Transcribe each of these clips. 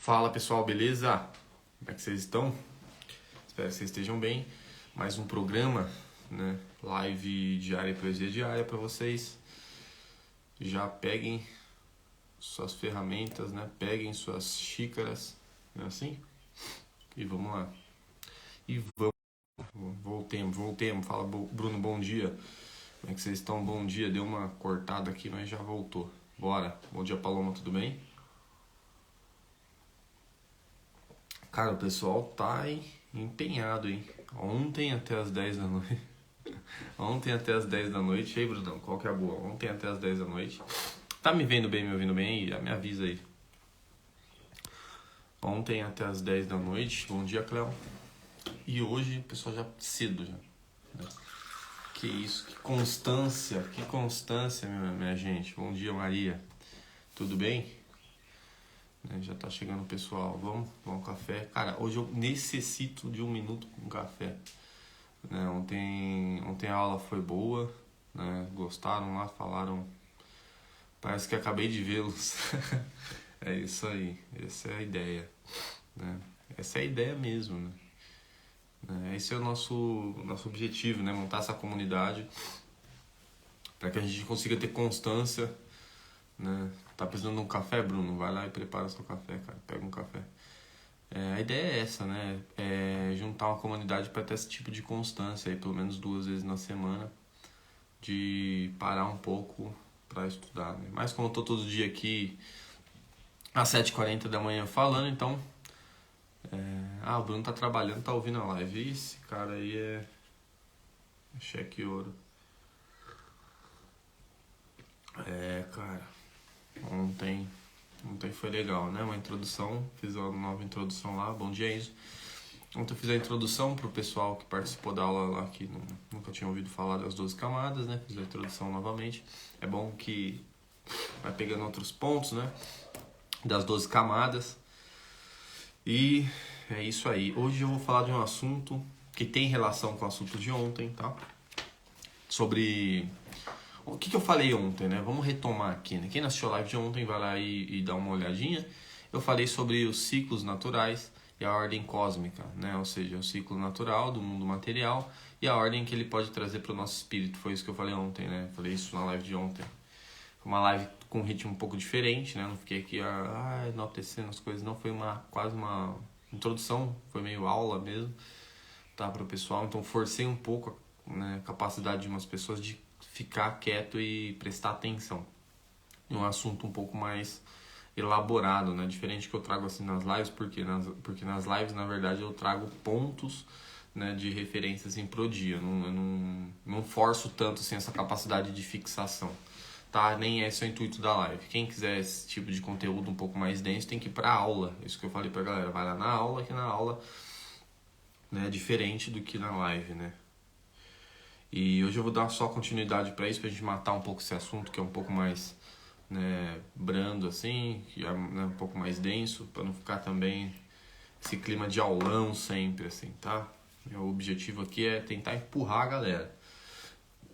Fala pessoal, beleza? Como é que vocês estão? Espero que vocês estejam bem. Mais um programa, né? Live diária e poesia diária para vocês. Já peguem suas ferramentas, né? Peguem suas xícaras, não é assim? E vamos lá. E voltemos. Fala Bruno, bom dia. Como é que vocês estão? Bom dia. Deu uma cortada aqui, mas já voltou. Bora. Bom dia, Paloma, tudo bem? Cara, o pessoal tá empenhado, hein? Ontem até as 10 da noite. Ontem até as 10 da noite. Ei, Brunão, qual que é a boa? Ontem até as 10 da noite. Tá me vendo bem, me ouvindo bem? Me avisa aí. Ontem até as 10 da noite. Bom dia, Cléo. E hoje, o pessoal já cedo já. Que isso, que constância, minha gente. Bom dia, Maria. Tudo bem? Já tá chegando o pessoal. Vamos tomar um café. Cara, hoje eu necessito de 1 minuto com café. Né? Ontem a aula foi boa, né? Gostaram lá, falaram. Parece que acabei de vê-los. É isso aí, essa é a ideia. Né? Essa é a ideia mesmo. Né? Esse é o nosso objetivo, né? Montar essa comunidade para que a gente consiga ter constância. Né? Tá precisando de um café, Bruno? Vai lá e prepara seu café, cara. Pega um café. A ideia é essa, né? É juntar uma comunidade para ter esse tipo de constância aí, pelo menos 2 vezes na semana, de parar um pouco para estudar, né? Mas como eu tô todo dia aqui às 7h40 da manhã falando, então... o Bruno tá trabalhando, tá ouvindo a live. Esse cara aí é cheque ouro. Cara, ontem foi legal, né? Uma introdução, fiz uma nova introdução lá. Bom dia, Enzo. Ontem eu fiz a introdução pro pessoal que participou da aula lá, que nunca tinha ouvido falar das 12 camadas, né? Fiz a introdução novamente. É bom que vai pegando outros pontos, né? Das 12 camadas. E é isso aí. Hoje eu vou falar de um assunto que tem relação com o assunto de ontem, tá? Sobre... O que eu falei ontem, né? Vamos retomar aqui, né? Quem não assistiu a live de ontem vai lá e dá uma olhadinha. Eu falei sobre os ciclos naturais e a ordem cósmica, né? Ou seja, o ciclo natural do mundo material e a ordem que ele pode trazer para o nosso espírito. Foi isso que eu falei ontem, né? Falei isso na live de ontem. Foi uma live com um ritmo um pouco diferente, né? Não fiquei aqui enaltecendo as coisas, não. Foi quase uma introdução, foi meio aula mesmo, tá? Para o pessoal. Então forcei um pouco, né, a capacidade de umas pessoas de ficar quieto e prestar atenção em um assunto um pouco mais elaborado, né? Diferente que eu trago assim nas lives, porque nas lives, na verdade, eu trago pontos, né, de referência assim, pro dia. Eu não forço tanto assim, essa capacidade de fixação, tá? Nem esse é o intuito da live. Quem quiser esse tipo de conteúdo um pouco mais denso tem que ir pra aula. Isso que eu falei pra galera. Vai lá na aula, que na aula, né, é diferente do que na live, né? E hoje eu vou dar só continuidade para isso, pra gente matar um pouco esse assunto, que é um pouco mais, né, brando assim, que é, né, um pouco mais denso, para não ficar também esse clima de aulão sempre, assim, tá? Meu objetivo aqui é tentar empurrar a galera.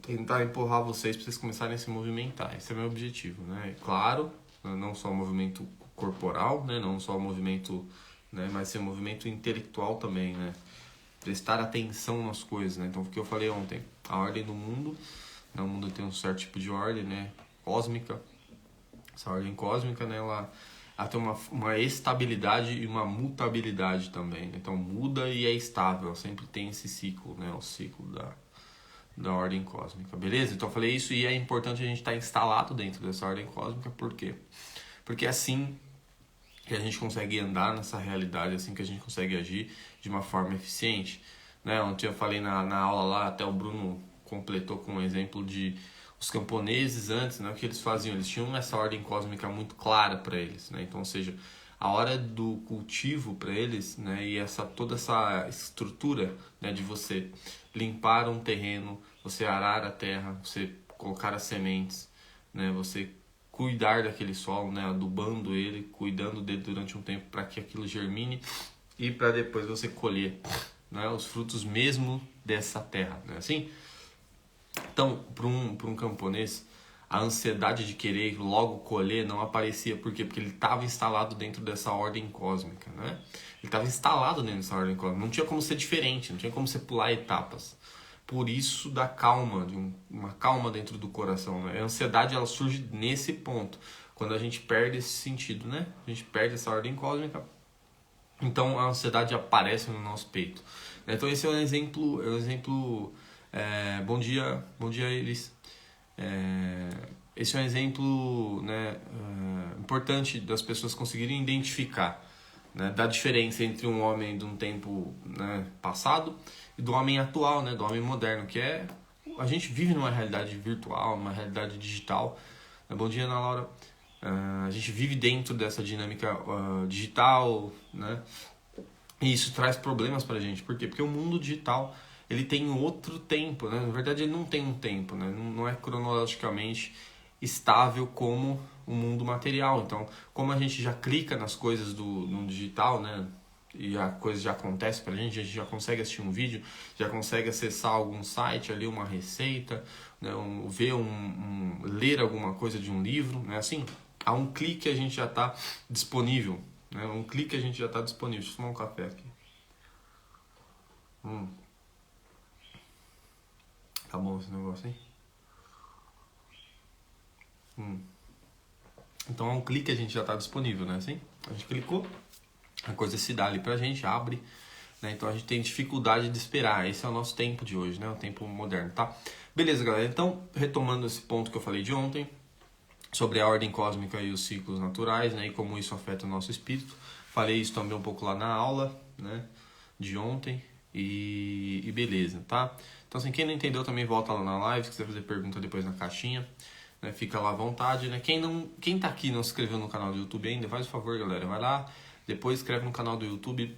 Tentar empurrar vocês para vocês começarem a se movimentar. Esse é o meu objetivo, né? Claro, não só o movimento corporal, né? Não só o movimento, né? Mas ser um movimento intelectual também, né? Prestar atenção nas coisas, né? Então, o que eu falei ontem, a ordem do mundo, né? O mundo tem um certo tipo de ordem, né? Cósmica. Essa ordem cósmica, né? Ela tem uma estabilidade e uma mutabilidade também, né? Então, muda e é estável. Sempre tem esse ciclo, né? O ciclo da ordem cósmica, beleza? Então, eu falei isso e é importante a gente estar instalado dentro dessa ordem cósmica, por quê? Porque é assim que a gente consegue andar nessa realidade, assim que a gente consegue agir de uma forma eficiente, né? Ontem eu falei na aula lá, até o Bruno completou com um exemplo de os camponeses antes, né? O que eles faziam? Eles tinham essa ordem cósmica muito clara para eles, né? Então, ou seja, a hora do cultivo para eles, né? E toda essa estrutura, né? De você limpar um terreno, você arar a terra, você colocar as sementes, né? Você cuidar daquele solo, né, adubando ele, cuidando dele durante um tempo para que aquilo germine e para depois você colher, né, os frutos mesmo dessa terra, né, assim? Então, para um camponês, a ansiedade de querer logo colher não aparecia. Por quê? Porque ele estava instalado dentro dessa ordem cósmica, né? Ele estava instalado dentro dessa ordem cósmica. Não tinha como ser diferente, não tinha como você pular etapas. Por isso da calma, uma calma dentro do coração, né? A ansiedade, ela surge nesse ponto, quando a gente perde esse sentido, né? A gente perde essa ordem cósmica, então a ansiedade aparece no nosso peito. Então esse é um exemplo, bom dia Elis. Esse é um exemplo, né, importante das pessoas conseguirem identificar, né, da diferença entre um homem de um tempo, né, passado e do homem atual, né, do homem moderno, que é... A gente vive numa realidade virtual, numa realidade digital. Bom dia, Ana Laura. A gente vive dentro dessa dinâmica digital, né? E isso traz problemas pra gente. Por quê? Porque o mundo digital, ele tem outro tempo, né? Na verdade, ele não tem um tempo, né? Não é cronologicamente estável como o mundo material. Então, como a gente já clica nas coisas no digital, né? E a coisa já acontece pra gente, a gente já consegue assistir um vídeo, já consegue acessar algum site ali, uma receita, né? Ler alguma coisa de um livro, né? Assim, a um clique a gente já está disponível, né? Um clique a gente já está disponível. Deixa eu tomar um café aqui. Tá bom esse negócio, hein? Então, a um clique a gente já está disponível, né? Assim, a gente clicou, a coisa se dá ali pra gente, abre, né? Então a gente tem dificuldade de esperar. Esse é o nosso tempo de hoje, né? O tempo moderno, tá? Beleza, galera. Então, retomando esse ponto que eu falei de ontem, sobre a ordem cósmica e os ciclos naturais, né? E como isso afeta o nosso espírito. Falei isso também um pouco lá na aula, né? De ontem. E beleza, tá? Então, assim, quem não entendeu também volta lá na live. Se quiser fazer pergunta depois na caixinha, né? Fica lá à vontade, né? Quem tá aqui e não se inscreveu no canal do YouTube ainda, faz o favor, galera. Vai lá, depois inscreve no canal do YouTube.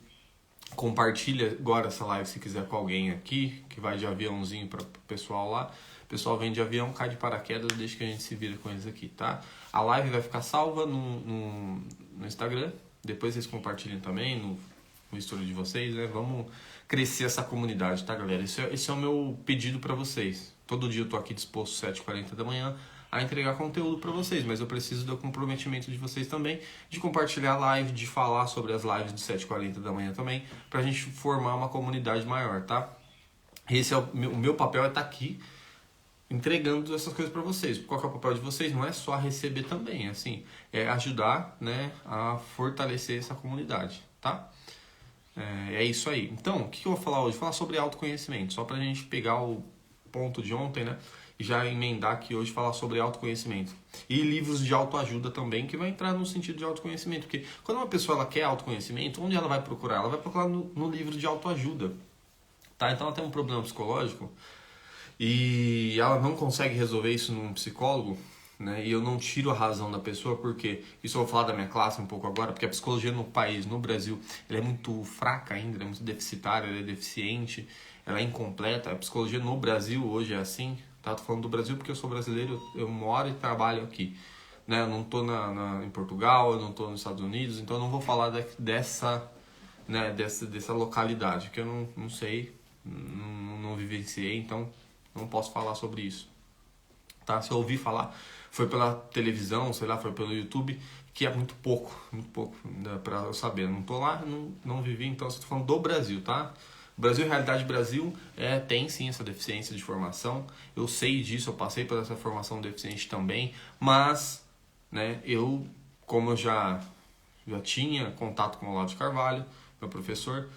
Compartilha agora essa live se quiser com alguém aqui, que vai de aviãozinho para o pessoal lá. O pessoal vem de avião, cai de paraquedas, deixa que a gente se vira com eles aqui, tá? A live vai ficar salva no Instagram. Depois vocês compartilhem também no story de vocês, né? Vamos crescer essa comunidade, tá, galera? Esse é o meu pedido para vocês. Todo dia eu tô aqui disposto 7h40 da manhã a entregar conteúdo para vocês, mas eu preciso do comprometimento de vocês também, de compartilhar a live, de falar sobre as lives de 7h40 da manhã também, pra gente formar uma comunidade maior, tá? Esse é o meu papel, é estar aqui entregando essas coisas para vocês. Qual que é o papel de vocês? Não é só receber também, assim, é ajudar, né, a fortalecer essa comunidade, tá? É isso aí. Então, o que eu vou falar hoje? Vou falar sobre autoconhecimento, só pra gente pegar o ponto de ontem, né? E já emendar aqui hoje falar sobre autoconhecimento. E livros de autoajuda também, que vai entrar no sentido de autoconhecimento. Porque quando uma pessoa ela quer autoconhecimento, onde ela vai procurar? Ela vai procurar no livro de autoajuda. Tá? Então ela tem um problema psicológico e ela não consegue resolver isso num psicólogo, né? E eu não tiro a razão da pessoa, porque isso eu vou falar da minha classe um pouco agora, porque a psicologia no país, no Brasil, ela é muito fraca ainda, ela é muito deficitária, ela é deficiente, ela é incompleta. A psicologia no Brasil hoje é assim, tá? Tô falando do Brasil porque eu sou brasileiro, eu moro e trabalho aqui, né? Eu não tô em Portugal, eu não tô nos Estados Unidos, então eu não vou falar dessa localidade, que eu não sei, não vivenciei, então não posso falar sobre isso, tá? Se eu ouvir falar, foi pela televisão, sei lá, foi pelo YouTube, que é muito pouco pra eu saber. Não tô lá, não vivi, então eu tô falando do Brasil, tá? Brasil, realidade Brasil, tem sim essa deficiência de formação. Eu sei disso, eu passei por essa formação deficiente também, mas, né, como eu já tinha contato com o Olavo de Carvalho, meu professor,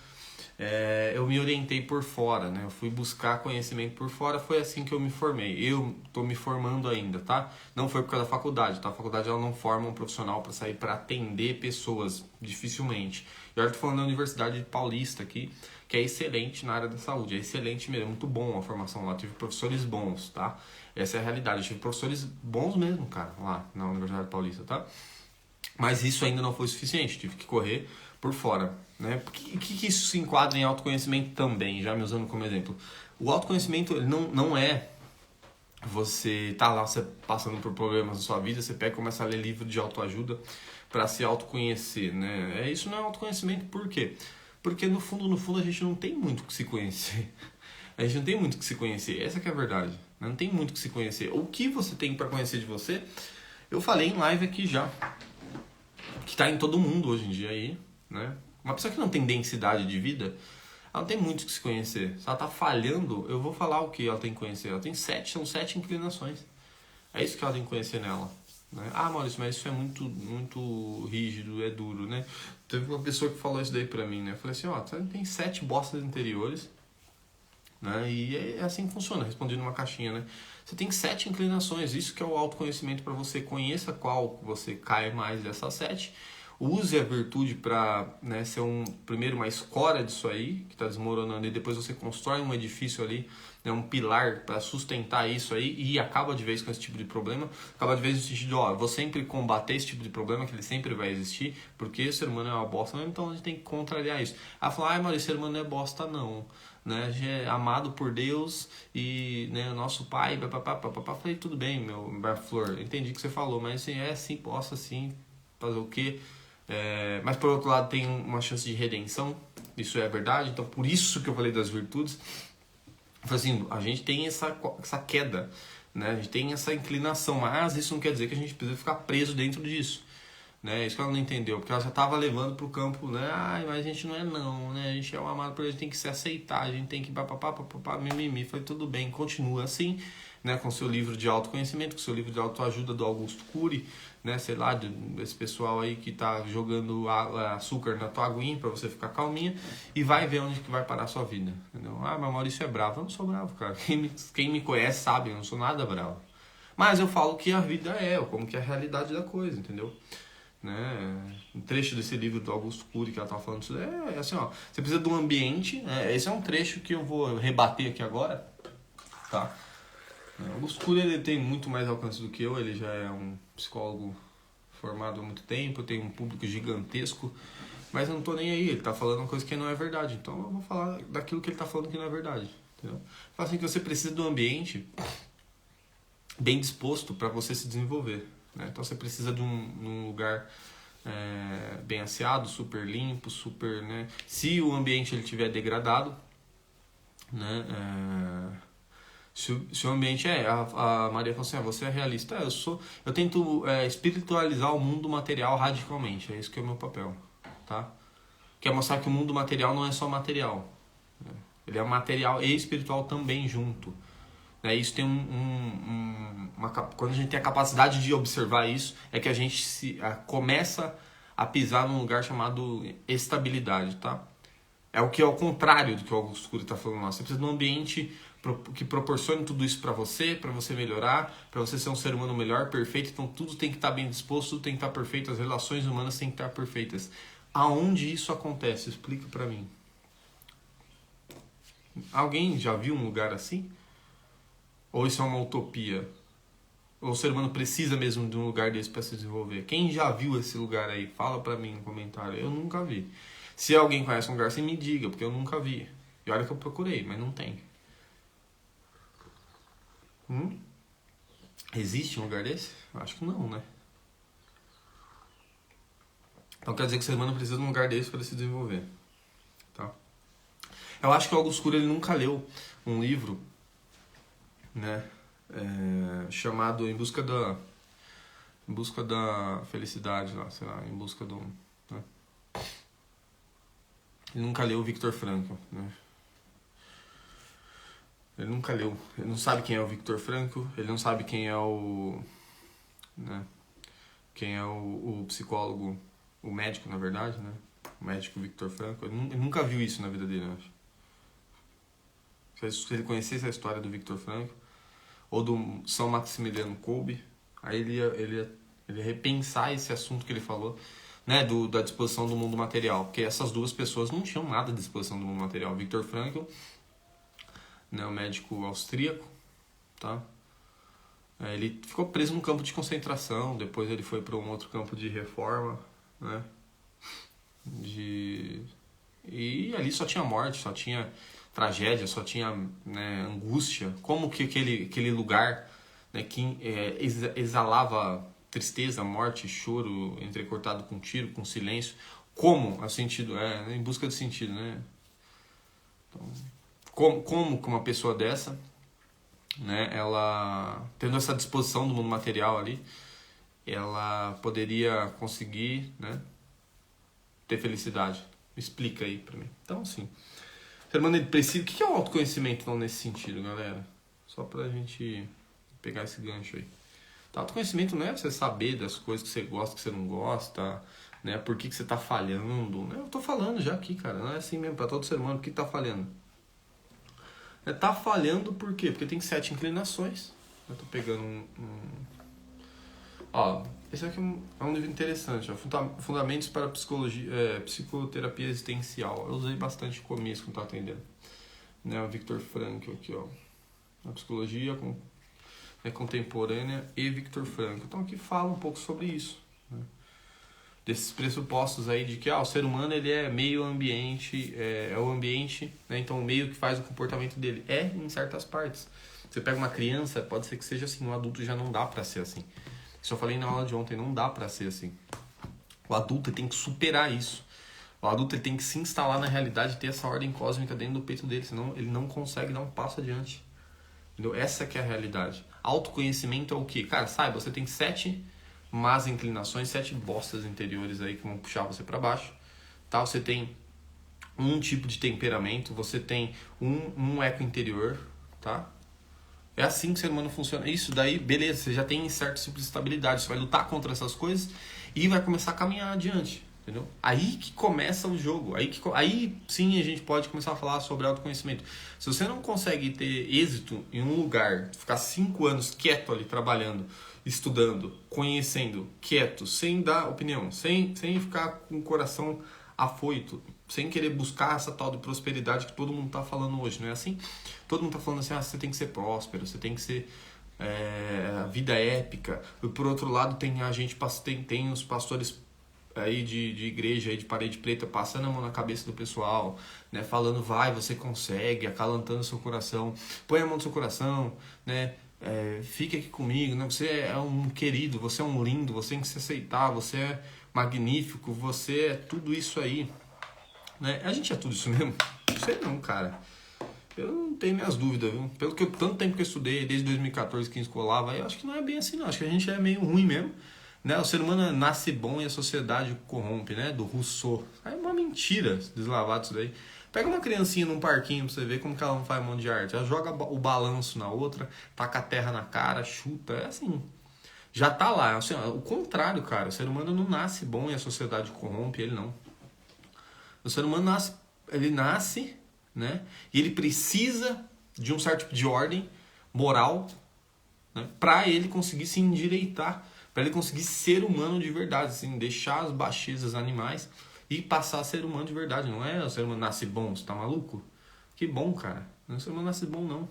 eu me orientei por fora, né? Eu fui buscar conhecimento por fora, foi assim que eu me formei. Eu tô me formando ainda, tá? Não foi por causa da faculdade, tá? A faculdade ela não forma um profissional para sair para atender pessoas, dificilmente. Eu tô falando da Universidade Paulista aqui, que é excelente na área da saúde, é excelente mesmo, muito bom a formação lá, tive professores bons, tá? Essa é a realidade, eu tive professores bons mesmo, cara, lá na Universidade Paulista, tá? Mas isso ainda não foi suficiente, tive que correr por fora, né? O que isso se enquadra em autoconhecimento também, já me usando como exemplo? O autoconhecimento ele não é você tá lá, você passando por problemas na sua vida, você pega e começa a ler livro de autoajuda para se autoconhecer, né? Isso não é autoconhecimento, por quê? Porque no fundo a gente não tem muito o que se conhecer. A gente não tem muito o que se conhecer, essa que é a verdade, Não tem muito o que se conhecer. O que você tem para conhecer de você, eu falei em live aqui já. Que tá em todo mundo hoje em dia aí, né? Uma pessoa que não tem densidade de vida, ela não tem muito o que se conhecer. Se ela tá falhando, eu vou falar o que ela tem que conhecer. Ela tem são 7 inclinações. É isso que ela tem que conhecer nela. Né? Ah, Maurício, mas isso é muito rígido, é duro, né? Teve uma pessoa que falou isso daí pra mim, né? Eu falei assim, ó, tem 7 bostas interiores, né? E é assim que funciona, respondi numa caixinha, né? Você tem 7 inclinações, isso que é o autoconhecimento para você. Conheça qual você cai mais dessas 7. Use a virtude para, né, ser primeiro uma escória disso aí, que está desmoronando, e depois você constrói um edifício ali, né, um pilar para sustentar isso aí, e acaba de vez com esse tipo de problema. Acaba de vez no sentido de, ó, eu vou sempre combater esse tipo de problema, que ele sempre vai existir, porque o ser humano é uma bosta, então a gente tem que contrariar isso. Ela falou, ai, mas o ser humano não é bosta não. Né, a gente é amado por Deus e, né, o nosso pai, papapá. Falei, tudo bem, meu Flor, entendi o que você falou, mas assim, sim, posso assim, fazer o quê? Mas por outro lado tem uma chance de redenção, isso é verdade, então por isso que eu falei das virtudes. Eu falei assim, a gente tem essa queda, né, a gente tem essa inclinação, mas isso não quer dizer que a gente precisa ficar preso dentro disso. Né? Isso que ela não entendeu, porque ela já estava levando para o campo, né? Ai, mas a gente não é não, né? A gente é um amado por Deus, a gente tem que se aceitar, a gente tem que papapá, mimimi. Falei, tudo bem, continua assim, né? Com seu livro de autoconhecimento, com seu livro de autoajuda do Augusto Cury, né? Sei lá, esse pessoal aí que tá jogando açúcar na tua aguinha para você ficar calminha e vai ver onde que vai parar a sua vida, entendeu? Ah, mas Maurício é bravo. Eu não sou bravo, cara. Quem me conhece sabe, eu não sou nada bravo. Mas eu falo que a vida como que é a realidade da coisa, entendeu? Né? Um trecho desse livro do Augusto Cury que ela estava falando isso é assim, ó, você precisa de um ambiente, né? Esse é um trecho que eu vou rebater aqui agora, tá? O Augusto Cury, ele tem muito mais alcance do que eu, ele já é um psicólogo formado há muito tempo, tem um público gigantesco, mas eu não tô nem aí, ele tá falando uma coisa que não é verdade, então eu vou falar daquilo que ele tá falando que não é verdade, entendeu? Fala assim que você precisa de um ambiente bem disposto para você se desenvolver. Né? Então você precisa de um lugar bem asseado, super limpo, super, né? Se o ambiente ele tiver degradado, né? Se o ambiente a Maria falou assim, você é realista, eu tento espiritualizar o mundo material radicalmente, é isso que é o meu papel, tá? Quer mostrar que o mundo material não é só material, né? Ele é material e espiritual também junto. Isso tem quando a gente tem a capacidade de observar isso, é que a gente começa a pisar num lugar chamado estabilidade, tá? É o que é o contrário do que o Augusto Cury está falando lá. Você precisa de um ambiente que proporcione tudo isso para você melhorar, para você ser um ser humano melhor, perfeito. Então tudo tem que estar bem disposto, tudo tem que estar perfeito, as relações humanas têm que estar perfeitas. Aonde isso acontece? Explica para mim. Alguém já viu um lugar assim? Ou isso é uma utopia? Ou o ser humano precisa mesmo de um lugar desse para se desenvolver? Quem já viu esse lugar aí? Fala pra mim no comentário. Eu nunca vi. Se alguém conhece um lugar assim, me diga, porque eu nunca vi. E olha que eu procurei, mas não tem. Existe um lugar desse? Eu acho que não, né? Então quer dizer que o ser humano precisa de um lugar desse para se desenvolver. Tá? Eu acho que o Augusto Cury ele nunca leu um livro, né, chamado Em Busca da Felicidade, lá, sei lá, em busca do... Né? Ele nunca leu o Viktor Frankl, né? Ele nunca leu, ele não sabe quem é o Viktor Frankl, ele não sabe quem é né, quem é o psicólogo, o médico, na verdade, né? O médico Viktor Frankl, ele nunca viu isso na vida dele, eu acho. Se ele conhecesse a história do Viktor Frankl, ou do São Maximiliano Kolbe, aí ele ia repensar esse assunto que ele falou, né, da disposição do mundo material, porque essas duas pessoas não tinham nada de disposição do mundo material. Viktor Frankl, né, um médico austríaco, tá? Ele ficou preso num campo de concentração, depois ele foi para um outro campo de reforma, né? E ali só tinha morte, só tinha tragédia, só tinha, né, angústia. Como que aquele lugar, né, que exalava tristeza, morte, choro, entrecortado com tiro, com silêncio, como a sentido, em busca de sentido, né? Então, como que uma pessoa dessa né, ela tendo essa disposição do mundo material ali, ela poderia conseguir, né, ter felicidade? Explica aí pra mim. Então, assim, o ser humano ele precisa... O que é o autoconhecimento, então, nesse sentido, galera? Só pra gente pegar esse gancho aí. Então, autoconhecimento não é você saber das coisas que você gosta, que você não gosta, né? Por que você tá falhando, né? Eu tô falando já aqui, cara. Não é assim mesmo, pra todo ser humano. Por que tá falhando? Tá falhando por quê? Porque tem 7 inclinações. Eu tô pegando Ó, esse aqui é um livro interessante, ó. Fundamentos para psicoterapia existencial. Eu usei bastante no começo quando estava atendendo. Né, o Viktor Frankl aqui, ó. A psicologia contemporânea e Viktor Frankl. Então aqui fala um pouco sobre isso. Né? Desses pressupostos aí de que o ser humano ele é meio ambiente, é o ambiente, né? Então o meio que faz o comportamento dele é em certas partes. Você pega uma criança, pode ser que seja assim, um adulto já não dá para ser assim. Isso eu falei na aula de ontem, não dá pra ser assim. O adulto tem que superar isso. O adulto tem que se instalar na realidade e ter essa ordem cósmica dentro do peito dele, senão ele não consegue dar um passo adiante. Entendeu? Essa que é a realidade. Autoconhecimento é o quê? Cara, saiba, você tem 7 más inclinações, 7 bostas interiores aí que vão puxar você pra baixo. Tá? Você tem um tipo de temperamento, você tem um eco interior, tá? É assim que o ser humano funciona. Isso daí, beleza, você já tem certo tipo de estabilidade. Você vai lutar contra essas coisas e vai começar a caminhar adiante. Entendeu? Aí que começa o jogo. Aí sim a gente pode começar a falar sobre autoconhecimento. Se você não consegue ter êxito em um lugar, ficar 5 anos quieto ali, trabalhando, estudando, conhecendo, quieto, sem dar opinião, sem ficar com o coração afoito, sem querer buscar essa tal de prosperidade que todo mundo está falando hoje, não é assim? Todo mundo está falando assim, você tem que ser próspero, você tem que ser vida épica. E por outro lado tem tem os pastores aí de igreja aí de parede preta passando a mão na cabeça do pessoal, né, falando você consegue, acalantando seu coração, põe a mão no seu coração, né, fique aqui comigo, né, você é um querido, você é um lindo, você tem que se aceitar, você é magnífico, você é tudo isso aí, né? A gente é tudo isso mesmo? Não sei não, cara. Eu não tenho minhas dúvidas, viu? Tanto tempo que eu estudei, desde 2014 que escolava, eu acho que não é bem assim não, acho que a gente é meio ruim mesmo. Né? O ser humano nasce bom e a sociedade o corrompe, né? Do Rousseau. É uma mentira deslavado isso daí. Pega uma criancinha num parquinho pra você ver como que ela não faz um monte de arte. Ela joga o balanço na outra, taca a terra na cara, chuta. É assim. Já tá lá. Assim, o contrário, cara. O ser humano não nasce bom e a sociedade corrompe ele, não. O ser humano nasce, né? E ele precisa de um certo tipo de ordem moral, né? Pra ele conseguir se endireitar, para ele conseguir ser humano de verdade, assim, deixar as baixezas animais e passar a ser humano de verdade. Não é o ser humano nasce bom, você tá maluco? Que bom, cara. Não é o ser humano nasce bom, não.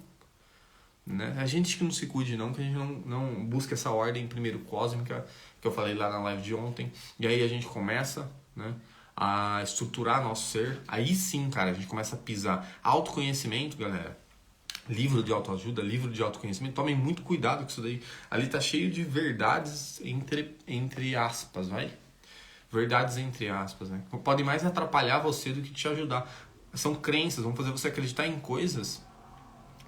Né? A gente que não se cuide, não, que a gente não busca essa ordem primeiro cósmica, que eu falei lá na live de ontem, e aí a gente começa, né, a estruturar nosso ser. Aí sim, cara, a gente começa a pisar. Autoconhecimento, galera. Livro de autoajuda, livro de autoconhecimento, tomem muito cuidado com isso daí. Ali tá cheio de verdades entre aspas, vai? Verdades entre aspas, né? Podem mais atrapalhar você do que te ajudar. São crenças, vão fazer você acreditar em coisas,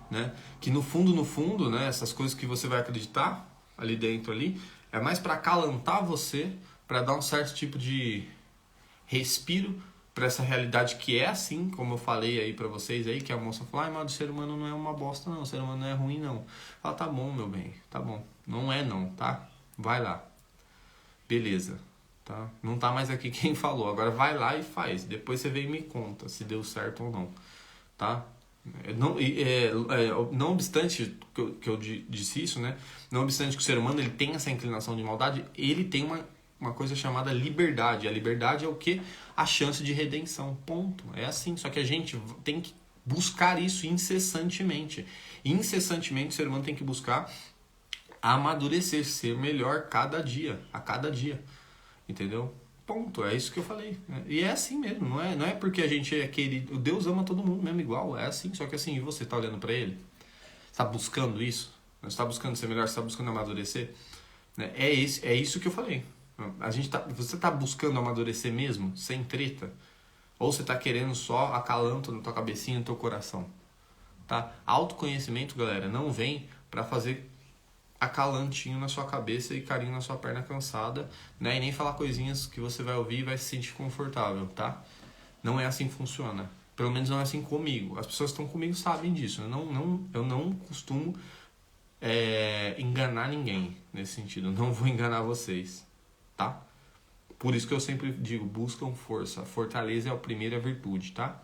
né? Que no fundo, né? Essas coisas que você vai acreditar ali dentro ali, é mais para acalantar você, para dar um certo tipo de respiro para essa realidade que é assim, como eu falei aí para vocês aí, que a moça falou, mas o ser humano não é uma bosta não, o ser humano não é ruim não. Fala, tá bom, meu bem, tá bom. Não é não, tá? Vai lá. Beleza, tá? Não tá mais aqui quem falou, agora vai lá e faz. Depois você vem e me conta se deu certo ou não, tá? Não obstante que eu disse isso, né? Não obstante que o ser humano ele tem essa inclinação de maldade, ele tem uma coisa chamada liberdade. A liberdade é o quê? A chance de redenção. Ponto. É assim. Só que a gente tem que buscar isso incessantemente. Incessantemente o ser humano tem que buscar amadurecer, ser melhor a cada dia. Entendeu? Ponto. É isso que eu falei. E é assim mesmo. Não é porque a gente é querido. Deus ama todo mundo mesmo igual. É assim. Só que assim, você tá olhando para ele? Está buscando isso? Você está buscando ser melhor? Você está buscando amadurecer? É isso que eu falei. Você tá buscando amadurecer mesmo, sem treta? Ou você tá querendo só acalanto na tua cabecinha, no teu coração? tá? Autoconhecimento, galera, não vem para fazer acalantinho na sua cabeça e carinho na sua perna cansada, né? E nem falar coisinhas que você vai ouvir e vai se sentir confortável, tá? Não é assim que funciona. Pelo menos não é assim comigo. As pessoas que estão comigo sabem disso. Eu não costumo enganar ninguém nesse sentido. Eu não vou enganar vocês, tá? Por isso que eu sempre digo, buscam força. Fortaleza é a primeira virtude, tá?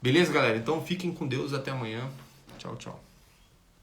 Beleza, galera? Então fiquem com Deus. Até amanhã. Tchau, tchau.